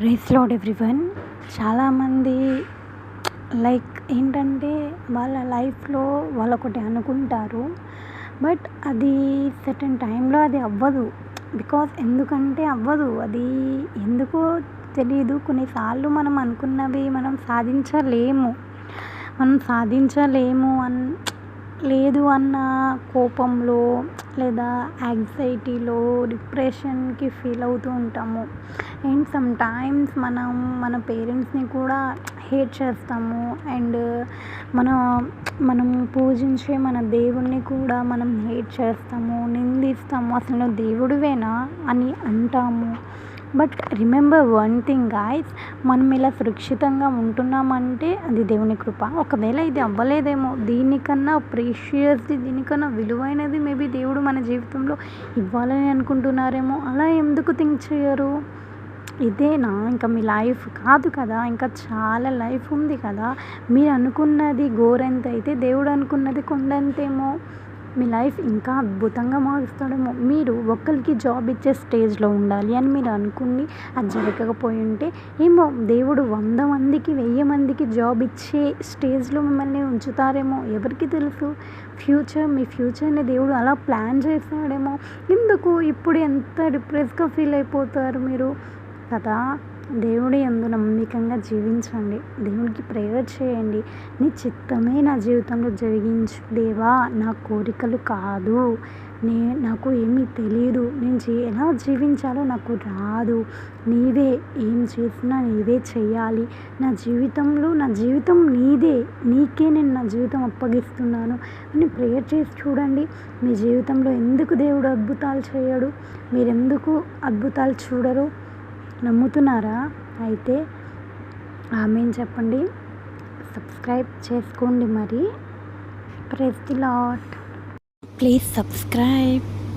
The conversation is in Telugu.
Praise lord everyone. చాలామంది లైక్ ఏంటంటే వాళ్ళ లైఫ్లో వాళ్ళు ఒకటి అనుకుంటారు, బట్ అది సర్టెన్ టైంలో అది అవ్వదు. ఎందుకంటే అవ్వదు, అది ఎందుకో తెలియదు. కొన్నిసార్లు మనం అనుకున్నవి మనం సాధించలేము లేదు అన్న కోపంలో లేదా యాంగ్జైటీలో డిప్రెషన్కి ఫీల్ అవుతూ ఉంటాము. అండ్ సమ్ టైమ్స్ మన పేరెంట్స్ని కూడా హేట్ చేస్తాము. అండ్ మన మనం పూజించే మన దేవుణ్ణి కూడా మనం హేట్ చేస్తాము, నిందిస్తాము. అసలు నువ్వు దేవుడివేనా అని అంటాము. But remember one thing guys, మనం ఇలా సురక్షితంగా ఉంటున్నామంటే అది దేవుని కృప. ఒకవేళ ఇది అవ్వలేదేమో, దీనికన్నా ప్రీషియస్ది, దీనికన్నా విలువైనది మేబీ దేవుడు మన జీవితంలో ఇవ్వాలని అనుకుంటున్నారేమో. అలా ఎందుకు థింక్ చేయరు? ఇదేనా ఇంకా మీ లైఫ్ కాదు కదా, ఇంకా చాలా లైఫ్ ఉంది కదా. మీరు అనుకున్నది గోరంత అయితే దేవుడు అనుకున్నది కొండంతేమో. మీ లైఫ్ ఇంకా అద్భుతంగా మారుస్తాడేమో. మీరు ఒకరికి జాబ్ ఇచ్చే స్టేజ్లో ఉండాలి అని మీరు అనుకుని అది జరగకపోయి ఉంటే ఏమో, దేవుడు 100 మందికి 1000 మందికి జాబ్ ఇచ్చే స్టేజ్లో మిమ్మల్ని ఉంచుతారేమో. ఎవరికి తెలుసు? మీ ఫ్యూచర్ని దేవుడు అలా ప్లాన్ చేస్తాడేమో. ఎందుకు ఇప్పుడు ఎంత డిప్రెస్గా ఫీల్ అయిపోతారు మీరు కదా. దేవుడి యందు నమ్మకంగా జీవించండి, దేవునికి ప్రేయర్ చేయండి. నీ చిత్తమే నా జీవితంలో జరిగించు దేవా, నా కోరికలు కాదు, నాకు ఏమీ తెలియదు, నేను ఎలా జీవించాలో నాకు రాదు, నీవే ఏం చేసినా నీవే చెయ్యాలి. నా జీవితం నీదే, నీకే నేను నా జీవితం అప్పగిస్తున్నాను అని ప్రేయర్ చేసి చూడండి. మీ జీవితంలో ఎందుకు దేవుడు అద్భుతాలు చేయడు? మీరెందుకు అద్భుతాలు చూడరు? నమ్ముతున్నారా? అయితే ఆమేన్ చెప్పండి, సబ్స్క్రైబ్ చేసుకోండి. మరి praise the lord. Please subscribe.